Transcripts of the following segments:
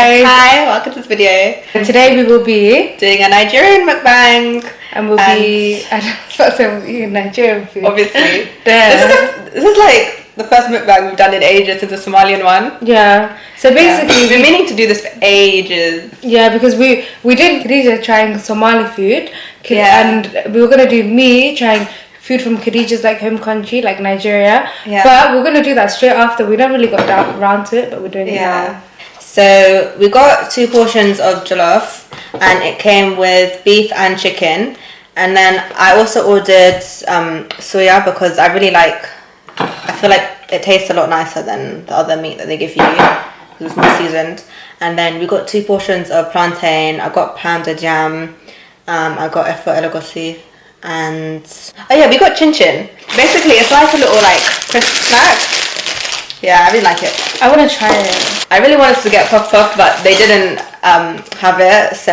guys! Hi, welcome to this video. And today we will be doing a Nigerian mukbang. And we'll be eating Nigerian food. Obviously. This is like the first mukbang we've done in ages since the Somalian one. Yeah. So basically we've been meaning to do this for ages. Yeah, because we did Khadijah trying Somali food. And we were gonna do me trying food from Khadijah's like home country, like Nigeria. Yeah. But we're gonna do that straight after. We never really got around to it, but we're doing it now. So we got 2 portions of jollof, and it came with beef and chicken. And then I also ordered soya because I feel like it tastes a lot nicer than the other meat that they give you. It was more seasoned. And then we got 2 portions of plantain. I got pounded yam. I got efo elogosi. And oh yeah, we got chin chin. Basically it's like a little like crisp snack. Yeah, I really like it. I want to try it. I really wanted to get puff puff, but they didn't have it, so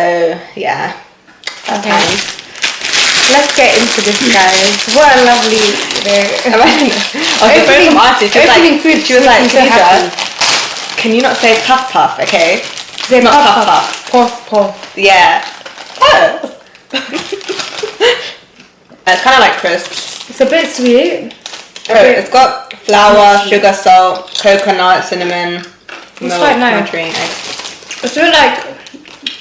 yeah. Okay, let's get into this, guys. What a lovely opening food. She was like, Khadijah, can you not say puff puff, okay? Say not puff puff. Puff puff. Yeah. Oh. It's kind of like crisp. It's a bit sweet. It's got flour, sugar, salt, coconut, cinnamon, milk, quite nice. margarine, eggs. It's a bit like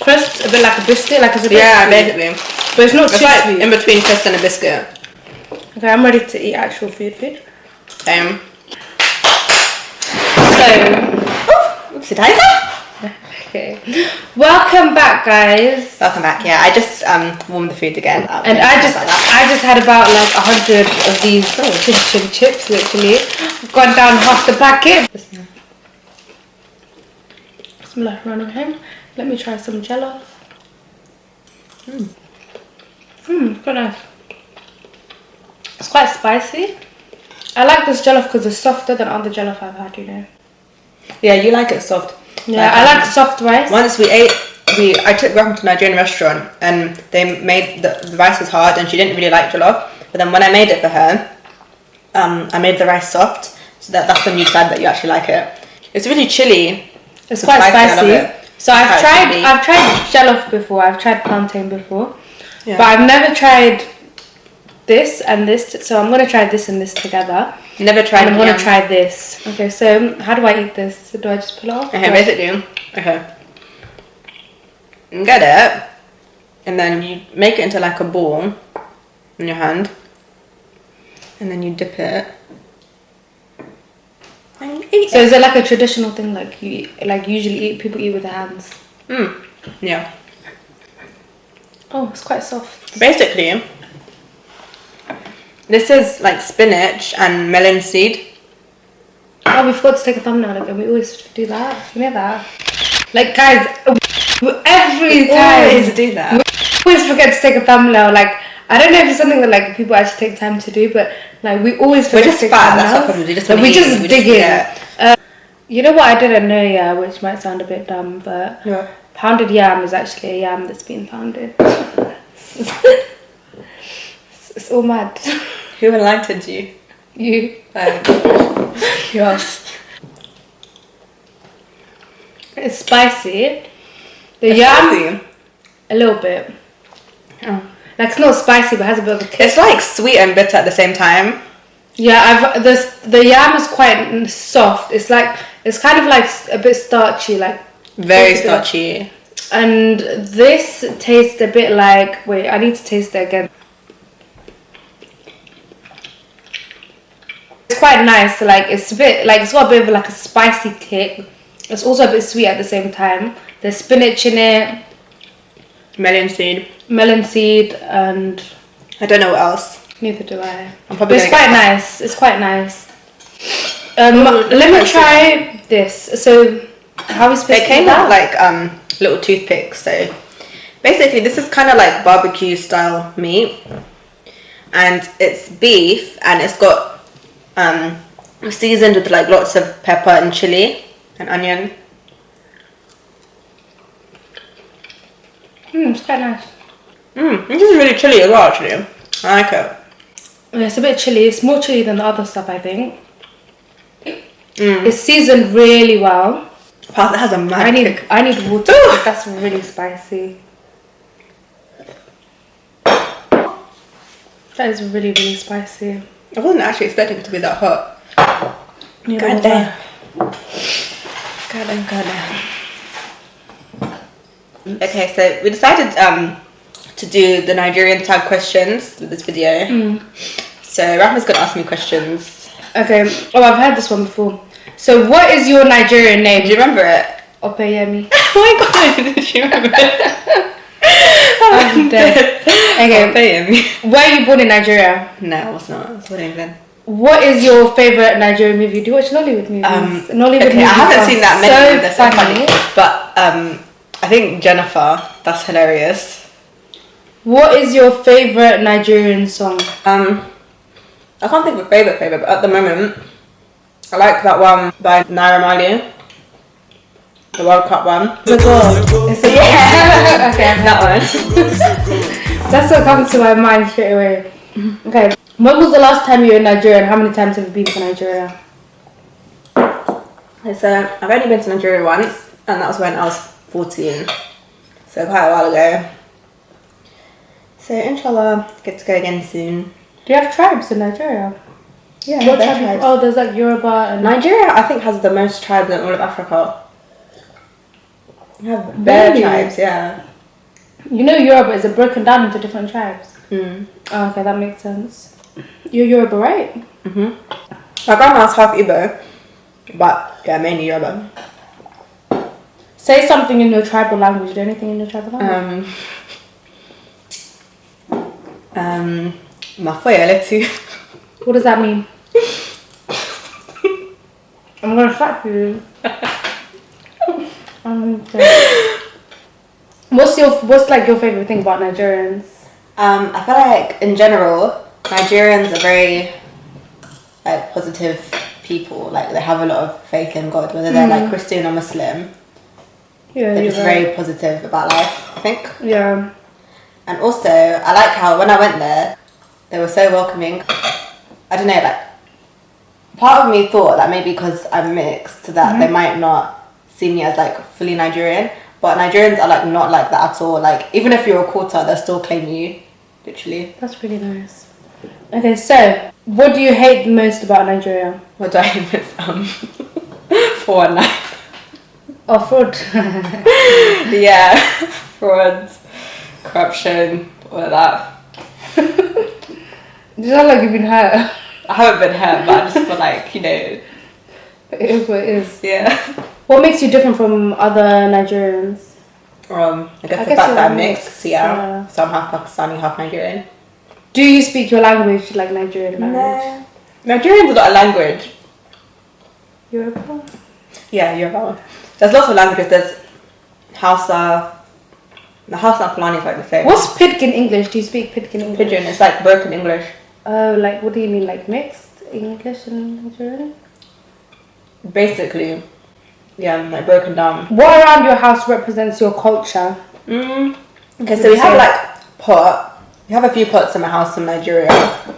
crisp, a bit like a biscuit, like it's a bit sweet. Basically. But it's not too like sweet. In between crisp and a biscuit. Okay, I'm ready to eat actual food. Same. So, oopsie daisy. Okay. Welcome back, guys. Welcome back. Yeah, I just warmed the food again up. And I just had about like 100 of these fish and chips, literally. Gone down half the packet. Bismillahirrahmanirrahim. Let me try some jollof. Quite nice. It's quite spicy. I like this jollof because it's softer than other jollof I've had, you know. Yeah, you like it soft. Yeah, I like soft rice. Once I took Rahma to a Nigerian restaurant and they made the rice was hard and she didn't really like jollof. But then when I made it for her, I made the rice soft, so that's when you decide that you actually like it. It's really chilly. It's quite spicy. I love it. So I've tried jollof before. I've tried plantain before, but I've never tried this and this. So I'm gonna try this and this together. Never tried. I'm gonna try this. Okay, so how do I eat this? Do I just pull it off? Okay, basically. Okay. You get it, and then you make it into like a ball in your hand, and then you dip it, and you eat. So is it like a traditional thing, like you usually people eat with their hands? Yeah. Oh, it's quite soft. Basically, this is like spinach and melon seed. Oh, we forgot to take a thumbnail again. We always do that. You know that? Like, guys, every time always do that. We always forget to take a thumbnail. Like, I don't know if it's something that like people actually take time to do, but like we always forget to take thumbnails. That's what problem. We just dig in. You know what I didn't know, which might sound a bit dumb, but pounded yam is actually a yam that's been pounded. It's all mad. Who enlightened you? You. Yes. It's spicy. The yam, a little bit. Like it's not spicy, but has a bit of a kick. It's like sweet and bitter at the same time. Yeah, the yam is quite soft. It's kind of like a bit starchy, like very starchy. And this tastes a bit like. Wait, I need to taste it again. It's quite nice. Like it's a bit like it's got a bit of like a spicy kick. It's also a bit sweet at the same time. There's spinach in it. Melon seed, and I don't know what else. Neither do I. It's quite nice. It's quite nice. Let me try this. So, how are we supposed to do that? It came with like little toothpicks. So, basically, this is kind of like barbecue style meat, and it's beef, and it's got seasoned with like lots of pepper and chili and onion. It's quite nice. This is really chilly as well, actually. I like it. Yeah, it's a bit chilly. It's more chilly than the other stuff, I think. It's seasoned really well. Pasta has a mad kick. I need water. That's really spicy. That is really, really spicy. I wasn't actually expecting it to be that hot. God damn. Okay, so we decided to do the Nigerian tag questions with this video. So Rahma's gonna ask me questions. Okay. Oh, I've heard this one before. So what is your Nigerian name? Do you remember it? Opeyemi. Oh my god, did you remember it? I'm dead. Okay. Opeyemi. Where are you born in Nigeria? No, I was not. I was born in England. What is your favourite Nigerian movie? Do you watch Nollywood movies? Nollywood okay, movies I haven't seen that many. They're so funny. But I think Jennifer, that's hilarious. What is your favourite Nigerian song? I can't think of a favourite, but at the moment, I like that one by Naira, the World Cup one. The God. It's a Yeah. Okay, That one. that's what comes to my mind straight away. Okay. When was the last time you were in Nigeria and how many times have you been to Nigeria? So I've only been to Nigeria once, and that was when I was 14. So quite a while ago. So inshallah, get to go again soon. Do you have tribes in Nigeria? Yeah, What tribes? Oh, there's like Yoruba and... Nigeria, I think, has the most tribes in all of Africa. We have bare tribes, yeah. You know Yoruba is broken down into different tribes. Mm. Oh, okay, that makes sense. You're Yoruba, right? Mhm. My grandma's half Igbo, but yeah, mainly Yoruba. Say something in your tribal language. Do anything in your tribal language? Mafoya letu. What does that mean? I'm gonna slap you. What's like your favorite thing about Nigerians? I feel like in general, Nigerians are very like positive people. Like they have a lot of faith in God, whether they're like Christian or Muslim. Yeah, They're just very positive about life, I think. Yeah. And also, I like how when I went there, they were so welcoming. I don't know, like part of me thought that maybe because I'm mixed, that they might not see me as like fully Nigerian. But Nigerians are like not like that at all. Like even if you're a quarter, they'll still claim you, literally. That's really nice. Okay, so what do you hate the most about Nigeria? What do I miss? 419. Oh, fraud. Yeah, frauds, corruption, all of that. You sound like you've been hurt. I haven't been hurt, but I just feel like, you know. It is what it is. Yeah. What makes you different from other Nigerians? I guess the fact that I'm mixed, yeah. So I'm half Pakistani, half Nigerian. Do you speak your language, like Nigerian language? No. Nigerian's not a language. Yoruba? Yeah, Yoruba. There's lots of languages. There's Hausa. The Hausa and Fulani is like the same. What's Pidgin English? Do you speak Pidgin English? Pidgin, it's like broken English. Oh, like what do you mean, like mixed English and Nigerian? Basically, yeah, like broken down. What around your house represents your culture? Okay, so we have like pot. We have a few pots in my house in Nigeria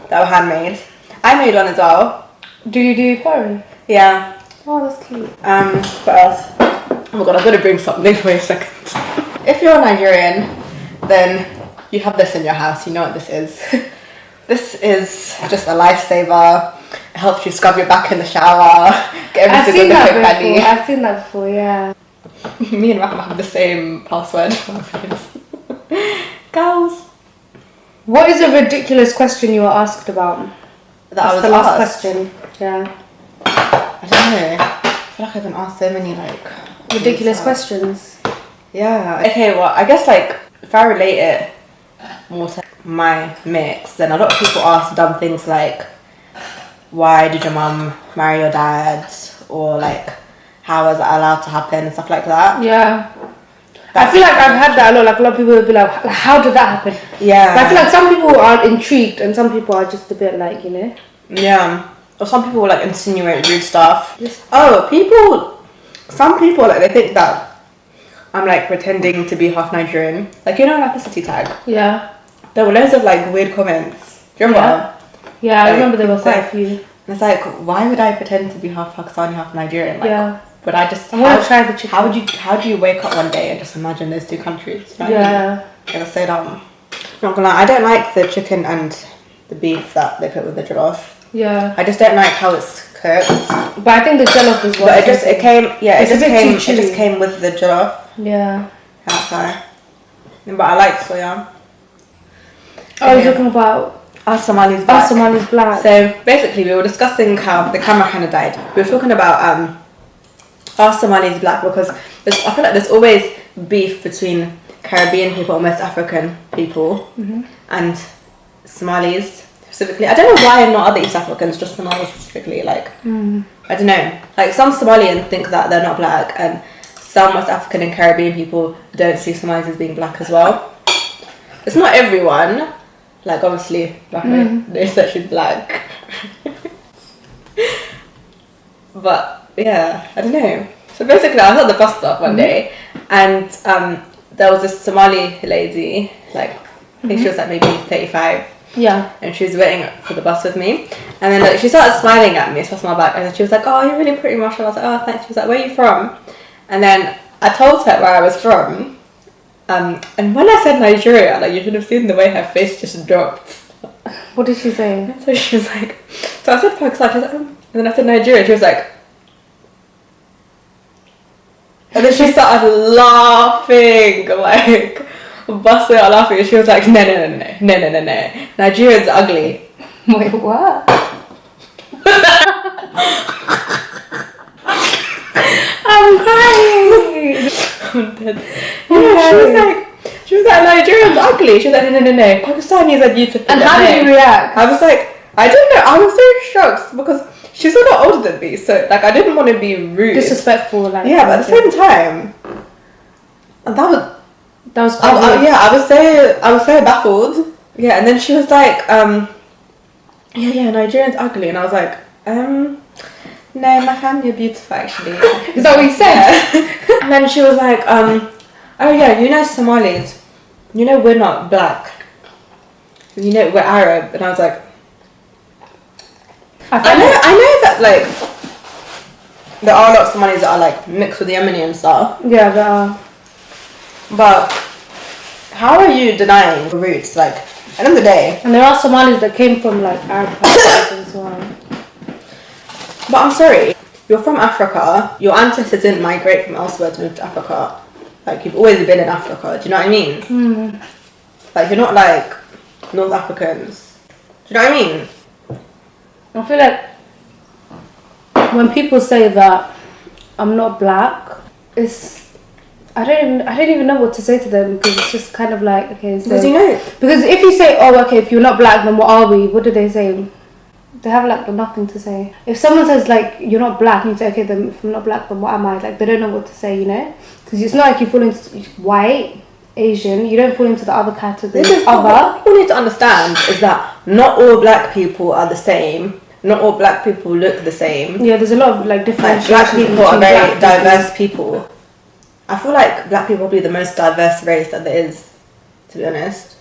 that were handmade. I made one as well. Do you do pottery? Yeah. Oh, that's cute. What else? Oh my god, I've got to bring something. Wait a second. If you're Nigerian, then you have this in your house. You know what this is. This is just a lifesaver. It helps you scrub your back in the shower. Get everything on the quick handy. I've seen that before, yeah. Me and Rahma have the same password for our phones. Girls. What is a ridiculous question you were asked about? That's the last question. Yeah. I don't know. I feel like I've been asked so many like ridiculous questions. Yeah. Okay, well I guess like if I relate it more to my mix, then a lot of people ask dumb things like, why did your mum marry your dad? Or like, how was that allowed to happen and stuff like that. Yeah. I feel like I've had that a lot. Like a lot of people will be like, how did that happen? Yeah. But I feel like some people are intrigued and some people are just a bit like, you know. Yeah. Or some people will like insinuate rude stuff. Some people like they think that I'm like pretending to be half Nigerian. Like, you know, like ethnicity tag. Yeah. There were loads of like weird comments. Do you remember? Yeah, I remember there were quite a few. And it's like, why would I pretend to be half Pakistani, half Nigerian? Like, But I just... I want to try the chicken. How do you wake up one day and just imagine those two countries? You know yeah. It was so dumb. Not gonna lie, I don't like the chicken and the beef that they put with the jollof. Yeah. I just don't like how it's cooked. But I think the jollof is what. But it just came with the jollof. Yeah. That's why. But I like soya. Oh, you're talking about Somali'S black. Somali'S black. So basically, we were discussing how the camera kind of died. We were talking about Somali'S black because I feel like there's always beef between Caribbean people and West African people and Somalis specifically. I don't know why not other East Africans, just Somalis specifically. Like I don't know. Like some Somalians think that they're not black, and some West African and Caribbean people don't see Somalis as being black as well. It's not everyone. Like obviously, they're such black. But yeah, I don't know. So basically, I was at the bus stop one day, and there was this Somali lady, like I think she was like maybe 35. Yeah. And she was waiting for the bus with me, and then like she started smiling at me, so I my back, and then she was like, "Oh, you're really pretty, Marshall." I was like, "Oh, thanks." She was like, "Where are you from?" And then I told her where I was from. And when I said Nigeria, like you should have seen the way her face just dropped. What did she say? So she was like, so I said Pakistan, she was like, and then I said Nigeria, she was like, and then she started laughing, like, busting out laughing, and she was like, no, Nigerians ugly. Wait, what? I'm crying. I'm dead. Yeah, she was like, Nigerians ugly. She was like, no, Pakistanis are beautiful. And how did you react? I was like, I don't know. I was so shocked because she's a lot older than me, so like I didn't want to be rude, disrespectful, like yeah. But at the same time, and that was I was so baffled. Yeah, and then she was like, yeah, Nigerians ugly, and I was like, no, my family are beautiful actually. Is that what you said? Yeah. And then she was like, oh yeah, you know Somalis, you know we're not black, you know we're Arab. And I was like, I know that like there are a lot of Somalis that are like mixed with Yemeni and stuff. Yeah, there are. But how are you denying the roots? Like at the end of the day. And there are Somalis that came from like Arab countries as well. But I'm sorry, you're from Africa. Your ancestors didn't migrate from elsewhere to move to Africa. Like you've always been in Africa. Do you know what I mean? Like you're not like North Africans. Do you know what I mean? I feel like when people say that I'm not black, I don't even know what to say to them, because it's just kind of like, okay, so because if you say, oh, okay, if you're not black, then what are we? What do they say? They have like nothing to say. If someone says like you're not black, and you say, okay, then if I'm not black, then what am I? Like they don't know what to say, you know? Because it's not like you fall into white, Asian. You don't fall into the other category. What people need to understand is that not all black people are the same. Not all black people look the same. Yeah, there's a lot of like different. Like, black people are very diverse people. I feel like black people are probably the most diverse race that there is, to be honest.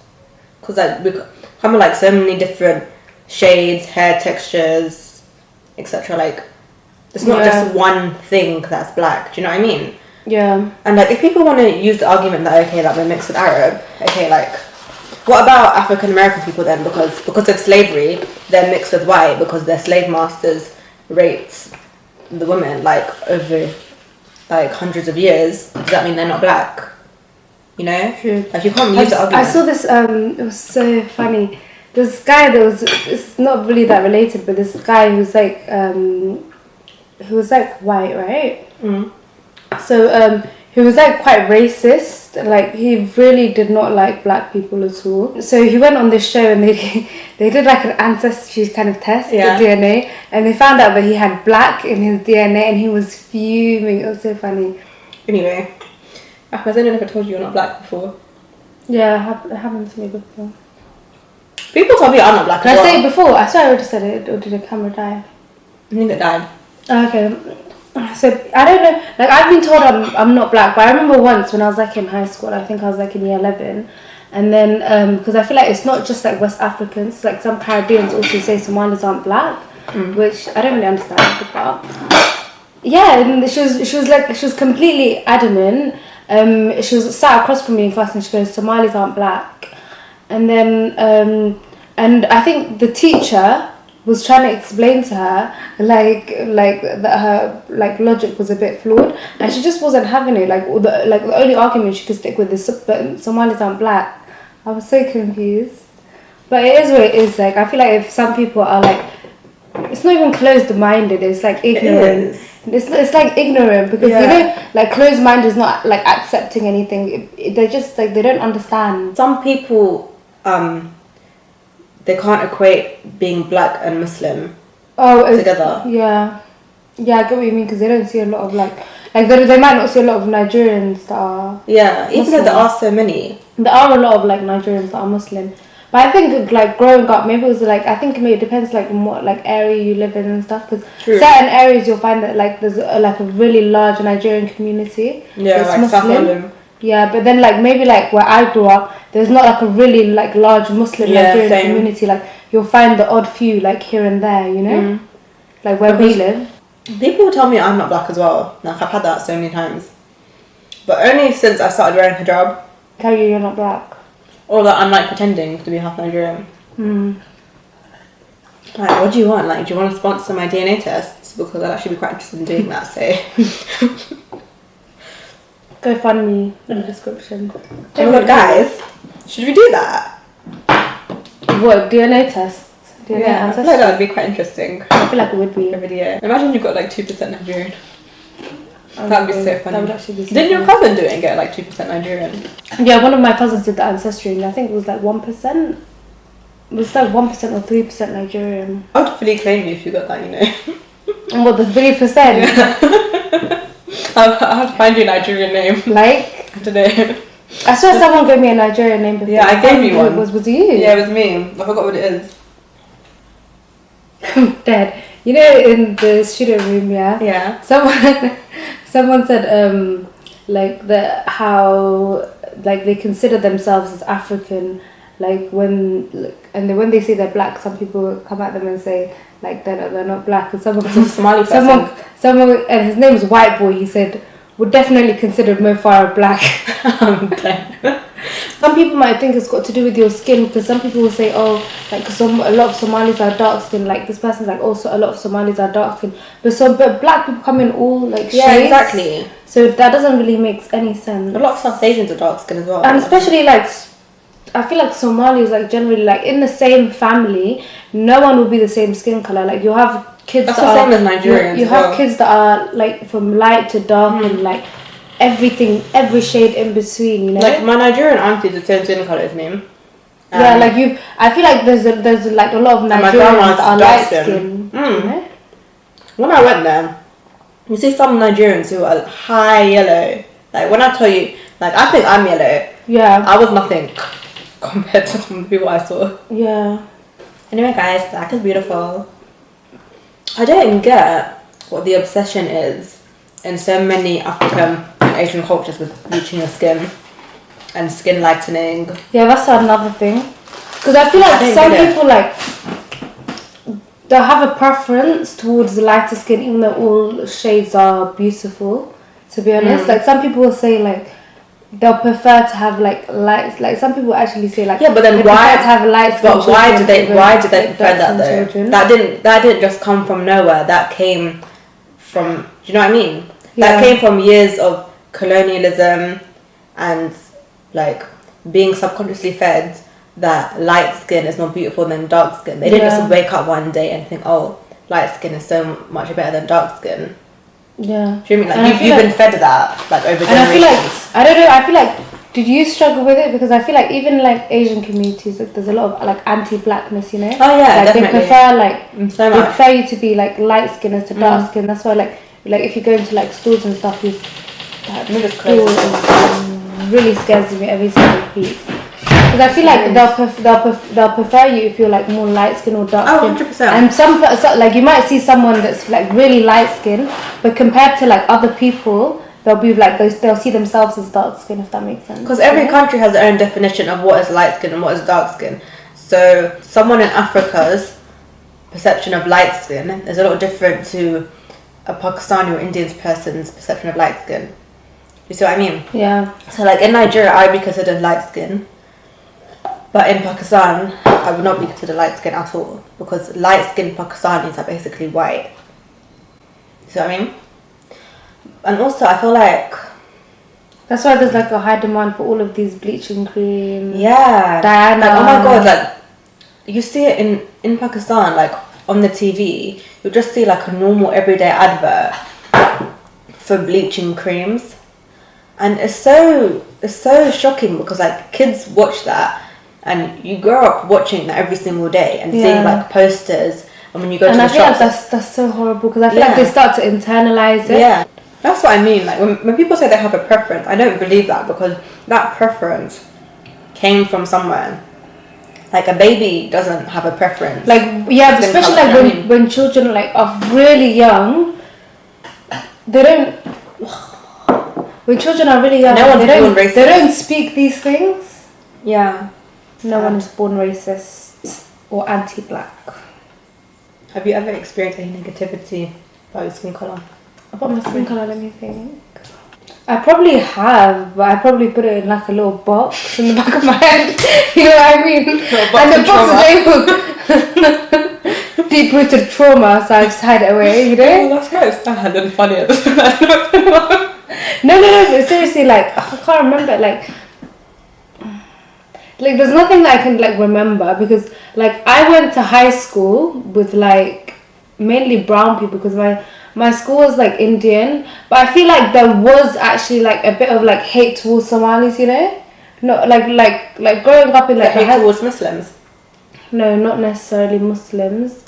Because like we come with like so many different shades, hair textures, etc. Like it's not just one thing that's black. Do you know what I mean? Yeah. And like if people want to use the argument that okay, like we're mixed with Arab, okay, like what about African American people then? Because of slavery, they're mixed with white because their slave masters raped the women like over like hundreds of years. Does that mean they're not black? You know? True. Like you can't use the argument. I saw this, it was so funny. This guy it's not really that related, but this guy who was like white, right? So he was like quite racist. Like he really did not like black people at all. So he went on this show and they did like an ancestry kind of test, the DNA, and they found out that he had black in his DNA, and he was fuming. It was so funny. Anyway, I don't know if I told you you're not black before. Yeah, it happened to me before. People told me I'm not black. Did I say it before? I swear I already said it. Or did the camera die? I think it died. Okay. So I don't know. Like I've been told I'm not black, but I remember once when I was like in high school. I think I was like in year 11, and then because I feel like it's not just like West Africans. Like some Caribbeans also say Somalis aren't black, which I don't really understand about. Yeah, and she was completely adamant. She was sat across from me in class, and she goes, "Somalis aren't black." And then and I think the teacher was trying to explain to her like that her like logic was a bit flawed, and she just wasn't having it. Like the only argument she could stick with is that Somalis aren't black. I was so confused, but it is what it is. Like I feel like if some people are like, it's not even closed-minded. It's like ignorant. It's like ignorant because you know, like closed mind is not like accepting anything. They're just like they don't understand. Some people they can't equate being black and Muslim together. Yeah, I get what you mean because they don't see a lot of like they might not see a lot of Nigerians that are even though there are so many. There are a lot of like Nigerians that are Muslim. But I think like growing up, maybe it was like I think maybe it depends like on what like area you live in and stuff. Because certain areas you'll find that like there's like a really large Nigerian community. Yeah, like Muslim. Yeah, but then like maybe like where I grew up, there's not like a really like large Muslim Nigerian community. Like you'll find the odd few like here and there, you know, like where we live. People tell me I'm not black as well. Like I've had that so many times, but only since I started wearing hijab. Tell you're not black. Or that I'm like pretending to be half Nigerian. Like, what do you want? Like, do you want to sponsor my DNA tests? Because I'd actually be quite interested in doing that. So, go fund me in the description. Oh my god, guys, should we do that? What DNA tests? Yeah, I feel like that would be quite interesting. I feel like it would be a video. Imagine you've got like 2% Nigerian. That would be so funny. That would actually be so Didn't your cousin do it and get like 2% Nigerian? Yeah, one of my cousins did the ancestry and I think it was like 1%. It was like 1% or 3% Nigerian. I would definitely claim you if you got that, you know. And what, the 3%? Yeah. I'll have to find you a Nigerian name. Like? I don't know. I swear someone gave me a Nigerian name before. Yeah, I gave you one. Was it you? Yeah, it was me. I forgot what it is. Dead. You know, in the studio room, Yeah. Someone said, like how like they consider themselves as African, like when they say they're black, some people come at them and say like they're not black. And someone and his name is White Boy. He said would definitely consider Mo Farah black. I'm dead. Some people might think it's got to do with your skin because some people will say, oh, like because a lot of Somalis are dark skinned. Like this person's like, also a lot of Somalis are dark skinned, but black people come in all like shades. Yeah, exactly. So that doesn't really make any sense. A lot of South Asians are dark skinned as well. And especially like, I feel like Somalis like generally like in the same family, no one will be the same skin color. Like you'll have kids that's that the same as Nigerians. You have kids that are like from light to dark and like every shade in between, you know. Like my Nigerian auntie is the same skin color as me. Yeah, like I feel like there's like a lot of Nigerians that are light skin. You know? When I went there, you see some Nigerians who are high yellow. Like when I tell you, like I think I'm yellow. Yeah. I was nothing compared to some people I saw. Yeah. Anyway, guys, black is beautiful. I don't get what the obsession is in so many African and Asian cultures with bleaching your skin and skin lightening. Yeah, that's another thing. Because I feel like some people like they'll have a preference towards the lighter skin, even though all shades are beautiful. To be honest, like some people will say like they'll prefer to have like light. Like some people actually say like but then why to have light skin? But why did they prefer that though? Children. That didn't just come from nowhere. That came from, do you know what I mean? That came from years of colonialism and like being subconsciously fed that light skin is more beautiful than dark skin. They didn't just wake up one day and think, oh, light skin is so much better than dark skin. Yeah. Do you know what I mean? Like you've been fed that like over generations. And I feel like, I don't know, I feel like, did you struggle with it? Because I feel like even like Asian communities, like there's a lot of like anti-blackness, you know? Oh yeah, like definitely. They prefer like, so much. They prefer you to be like light skin as to dark skin. That's why like if you go into like stores and stuff, that store really scares me every single week. Because I feel like they'll prefer you if you're like more light skin or dark skin. 100%. And some like you might see someone that's like really light skin, but compared to like other people, they'll be like they'll see themselves as dark skin, if that makes sense. Because every country has their own definition of what is light skin and what is dark skin. So someone in Africa's perception of light skin is a lot different to a Pakistani or Indian person's perception of light skin. You see what I mean? Yeah. So like in Nigeria, I would be considered light skin, but in Pakistan, I would not be considered light skin at all, because light skinned Pakistanis are basically white. See what I mean? And also, I feel like that's why there's like a high demand for all of these bleaching creams. Yeah. Diana. Like, oh my god, like you see it in Pakistan, like on the TV, you'll just see like a normal everyday advert for bleaching creams. And it's so shocking, because like kids watch that and you grow up watching that every single day and seeing like posters, and when you go to the shops, I feel like that's so horrible, because I feel like they start to internalize it. Yeah. That's what I mean. Like when people say they have a preference, I don't believe that, because that preference came from somewhere. Like a baby doesn't have a preference. Like yeah, especially like when children like are really young, they don't. When children are really young, they don't speak these things. Yeah. No one is born racist or anti-black. Have you ever experienced any negativity about your skin colour? About my skin colour, let me think. I probably have, but I probably put it in like a little box in the back of my head. You know what I mean? And the box is able deep-rooted trauma, so I just hide it away, you know? Oh, that's quite sad and funny at the same time. No, but seriously, like, I can't remember, like there's nothing that I can like remember, because like I went to high school with like mainly brown people, because my school was like Indian, but I feel like there was actually like a bit of like hate towards Somalis, you know? No, like growing up in like hate towards Muslims. No, not necessarily Muslims.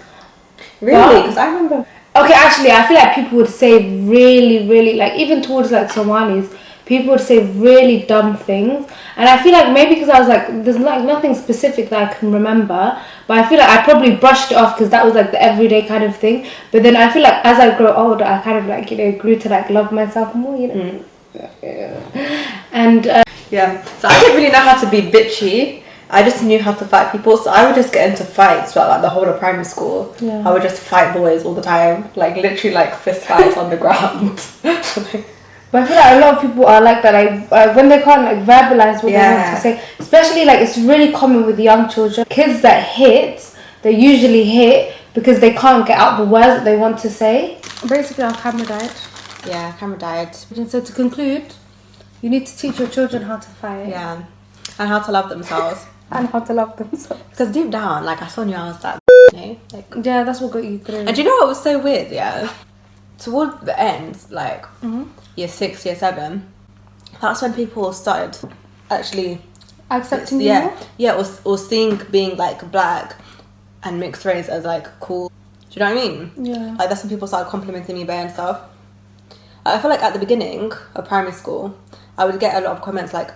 Really? Because I remember. Okay, actually, I feel like people would say really, like, even towards, like, Somalis, people would say really dumb things. And I feel like maybe because I was, like, there's, like, nothing specific that I can remember. But I feel like I probably brushed it off because that was, like, the everyday kind of thing. But then I feel like as I grow older, I kind of, like, you know, grew to, like, love myself more, you know. And, yeah. So I didn't really know how to be bitchy. I just knew how to fight people, so I would just get into fights throughout like the whole of primary school. Yeah. I would just fight boys all the time, like literally like fist fights on the ground. But I feel like a lot of people are like that, like when they can't like verbalize what they want to say. Especially like it's really common with young children. Kids that hit, they usually hit because they can't get out the words that they want to say. Basically, our camera died. Yeah, camera died. So to conclude, you need to teach your children how to fight. Yeah, and how to love themselves. And how to love themselves. Because deep down, like I saw you, I was that, you know? Like, yeah, that's what got you through. And do you know what was so weird? Yeah, toward the end, like year 6, year 7, that's when people started actually accepting you more? Yeah, or seeing being like black and mixed race as like cool. Do you know what I mean? Yeah. Like that's when people started complimenting me bare and stuff. I feel like at the beginning of primary school, I would get a lot of comments like,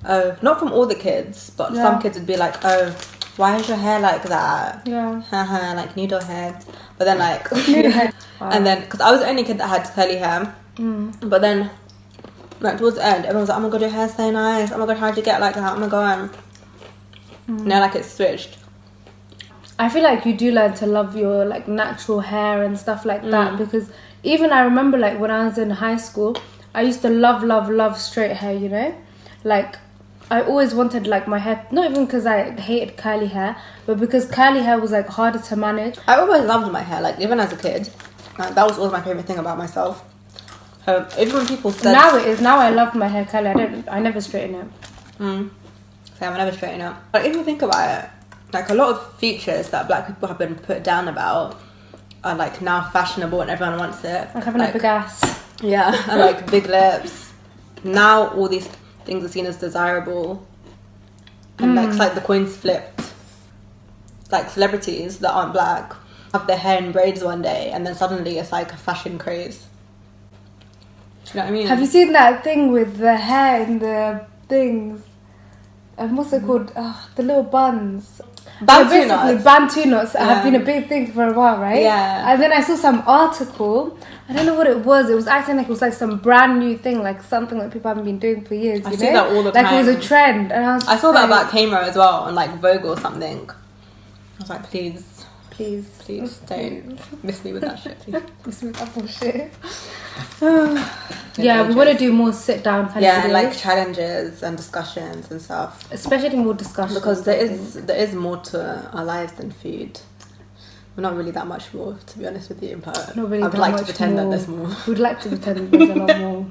oh, not from all the kids, but some kids would be like, oh, why is your hair like that? Yeah. Haha, like noodle head. But then like, Noodle head. Wow. And then, because I was the only kid that had curly hair. But then, like towards the end, everyone was like, oh my god, your hair's so nice. Oh my god, how'd you get like that? Oh my god. You know, like it's switched. I feel like you do learn to love your like natural hair and stuff like that, because even I remember like when I was in high school, I used to love straight hair, you know? Like, I always wanted like my hair, not even because I hated curly hair, but because curly hair was like harder to manage. I always loved my hair, like even as a kid. Like, that was always my favourite thing about myself. Even when people said... Now it is. Now I love my hair curly. I never straighten it. Same, I never straighten it. Like, if you think about it, like a lot of features that black people have been put down about are like now fashionable and everyone wants it. Like having a big ass. Yeah, and like big lips. Now all these things are seen as desirable. And like, it's like the coin's flipped. Like celebrities that aren't black have their hair in braids one day and then suddenly it's like a fashion craze. Do you know what I mean? Have you seen that thing with the hair in the things? What's it called? The little buns. Bantu knots. Bantu knots have been a big thing for a while, right? Yeah. And then I saw some article. I don't know what it was. It was acting like it was like some brand new thing, like something that people haven't been doing for years. I see that all the time. time. Like it was a trend. And I saw that about Kmart as well on like Vogue or something. I was like, please. Please. Please don't miss me with that shit, please. Miss me with that bullshit. Yeah, we want to do more sit down kind of videos. like challenges and discussions and stuff. Especially more discussions. Because there is more to our lives than food. We're not really that much more, to be honest with you, but not really I'd like to pretend that there's more. We'd like to pretend that there's a lot more.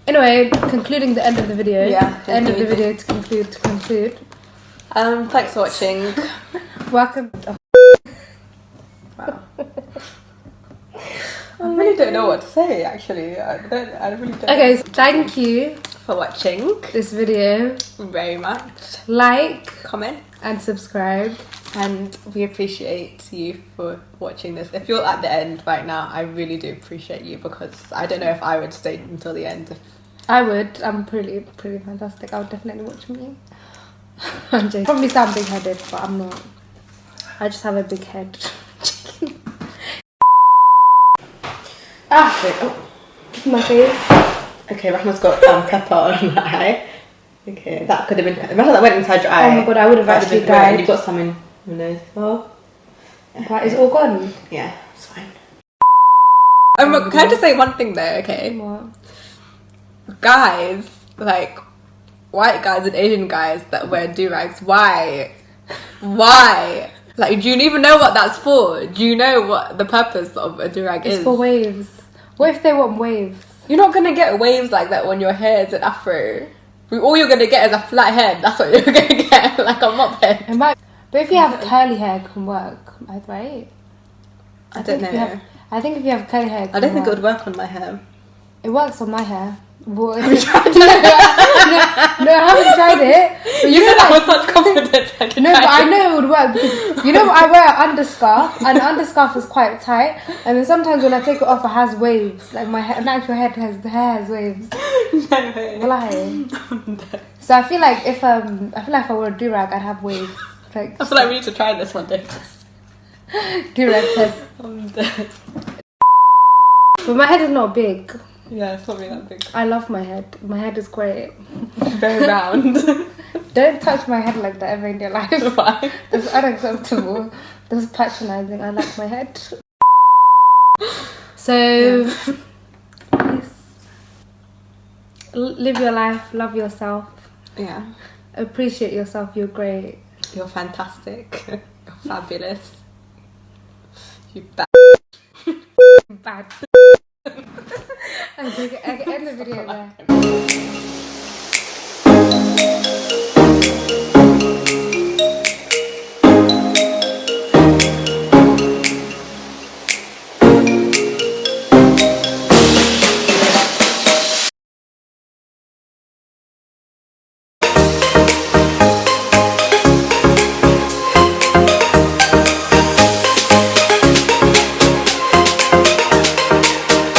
Anyway, concluding the end of the video. Yeah. The end of the video to conclude. Thanks for watching. Welcome. Wow. I really don't know what to say, actually. I really don't. Okay, so thank you for watching this video very much. Like, comment, and subscribe. And we appreciate you for watching this. If you're at the end right now, I really do appreciate you, because I don't know if I would stay until the end. I would. I'm pretty fantastic. I would definitely watch me. I'm joking. Probably sound big-headed, but I'm not. I just have a big head. My face. Okay, Rahma's got pepper on her eye. Okay, that could have been. Imagine that went inside your eye. Oh my god, I would have actually died. You've got some in your nose as well. What, is it all gone? Yeah, it's fine. Can I just say one thing though? Okay. What? Guys, like white guys and Asian guys that wear do-rags. Why? Like, do you even know what that's for? Do you know what the purpose of a do-rag is? It's for waves. What if they want waves? You're not gonna get waves like that when your hair is an afro. All you're gonna get is a flat head. That's what you're gonna get, like a mop head. But if you have curly hair, it can work, right? I don't know. I think if you have curly hair, I don't think it would work on my hair. It works on my hair. Have you tried it? No, I haven't tried it. But you said that with such confidence. No, but I know it would work, because you know I wear an underscarf, and the underscarf is quite tight, and then sometimes when I take it off, it has waves. Like my natural hair has waves. No way. Why? So I feel like if I wore a do-rag, I'd have waves. Like, I feel like we need to try this one day. Do-rag test. I'm dead. But my head is not big. Yeah, it's not really that big. I love my head. My head is great. Very round. Don't touch my head like that ever in your life. Why? That's unacceptable. That's patronising. I like my head. So, please, live your life. Love yourself. Yeah. Appreciate yourself. You're great. You're fantastic. You're fabulous. You bad. Bad. I can end the video there.